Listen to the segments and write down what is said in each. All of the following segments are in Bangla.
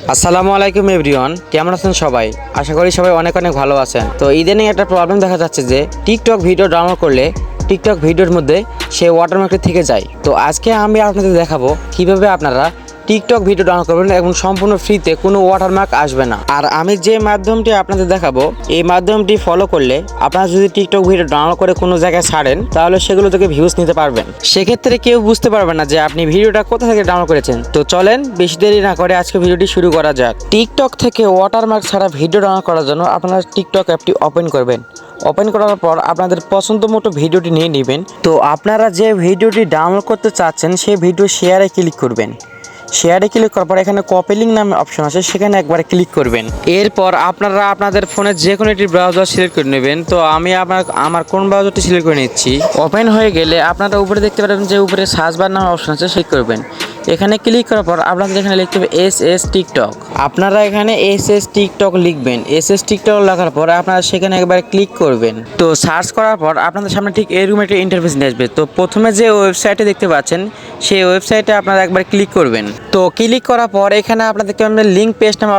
আসসালামু আলাইকুম এভরিওয়ান, কেমন আছেন সবাই? আশা করি সবাই অনেক অনেক ভালো আছেন। তো ইদানিং একটা প্রবলেম দেখা যাচ্ছে যে টিকটক ভিডিও ডাউনলোড করলে টিকটক ভিডিওর মধ্যে সে ওয়াটারমার্কটি থেকে যায়। তো আজকে আমি আপনাদের দেখাবো কিভাবে আপনারা টিকটক ভিডিও ডাউনলোড করবেন এবং সম্পূর্ণ ফ্রিতে কোনো ওয়াটারমার্ক আসবে না। আর আমি যে মাধ্যমটি আপনাদের দেখাবো এই মাধ্যমটি ফলো করলে আপনারা যদি টিকটক ভিডিও ডাউনলোড করে কোনো জায়গায় ছাড়েন তাহলে সেগুলো থেকে ভিউজ নিতে পারবেন। সেক্ষেত্রে কেউ বুঝতে পারবে না যে আপনি ভিডিওটা কোথা থেকে ডাউনলোড করেছেন। তো চলেন বেশি দেরি না করে আজকে ভিডিওটি শুরু করা যাক। টিকটক থেকে ওয়াটারমার্ক ছাড়া ভিডিও ডাউনলোড করার জন্য আপনারা টিকটক অ্যাপটি ওপেন করবেন। ওপেন করার পর আপনাদের পছন্দ মতো ভিডিওটি নিয়ে নেবেন। তো আপনারা যে ভিডিওটি ডাউনলোড করতে চাচ্ছেন সেই ভিডিও শেয়ারে ক্লিক করবেন। শেয়ারে ক্লিক করার পর এখানে কপি লিঙ্ক নামে অপশন আছে, সেখানে একবার ক্লিক করবেন। এরপর আপনারা আপনাদের ফোনের যে কোনো একটি ব্রাউজার সিলেক্ট করে নেবেন। তো আমি আমার কোন ব্রাউজারটি সিলেক্ট করে নিচ্ছি। ওপেন হয়ে গেলে আপনারা উপরে দেখতে পারেন যে উপরে সার্চ বার নামে অপশন আছে, ক্লিক করবেন। এখানে ক্লিক করার পর আপনাদের এখানে লিখতে হবে এস টিকটক। আপনারা এখানে এস টিকটক লিখবেন। এস টিকটক লেখার পর আপনারা সেখানে একবার ক্লিক করবেন। তো সার্চ করার পর আপনাদের সামনে ঠিক এরকম একটা ইন্টারফেস নিয়ে আসবে। তো প্রথমে যে ওয়েবসাইটে দেখতে পাচ্ছেন সেই ওয়েবসাইটে আপনারা একবার ক্লিক করবেন। তো ক্লিক করার পর এখানে আপনাদের লিঙ্ক পেজ নামে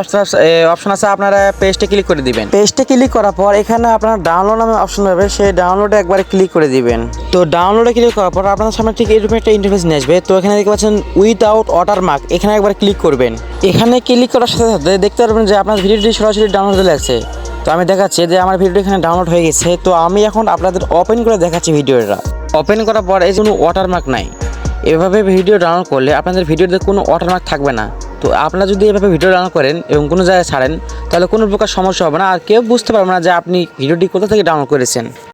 অপশন আছে, আপনারা পেজটে ক্লিক করে দিবেন। পেজটে ক্লিক করার পর এখানে আপনার ডাউনলোড নামে অপশন হবে, সেই ডাউনলোডে একবার ক্লিক করে দিবেন। তো ডাউনলোডে ক্লিক করার পর আপনাদের সামনে ঠিক এরকম একটা ইন্টারফেস নিয়ে আসবে। তো এখানে দেখতে পাচ্ছেন উইদাউট ওয়াটারমার্ক, এখানে একবার ক্লিক করবেন। এখানে ক্লিক করার সাথে সাথে দেখতে পারবেন যে আপনার ভিডিওটি সরাসরি ডাউনলোড হয়ে লাগছে। তো আমি দেখাচ্ছি যে আমার ভিডিওটি এখানে ডাউনলোড হয়ে গেছে। তো আমি এখন আপনাদের ওপেন করে দেখাচ্ছি ভিডিওটা। ওপেন করার পর এই কোনো ওয়াটারমার্ক নাই। এভাবে ভিডিও ডাউনলোড করলে আপনাদের ভিডিওতে কোনো ওয়াটারমার্ক থাকবে না। তো আপনারা যদি এভাবে ভিডিও ডাউনলোড করেন এবং কোনো জায়গায় ছাড়েন তাহলে কোনো প্রকার সমস্যা হবে না, আর কেউ বুঝতে পারবে না যে আপনি ভিডিওটি কোথা থেকে ডাউনলোড করেছেন।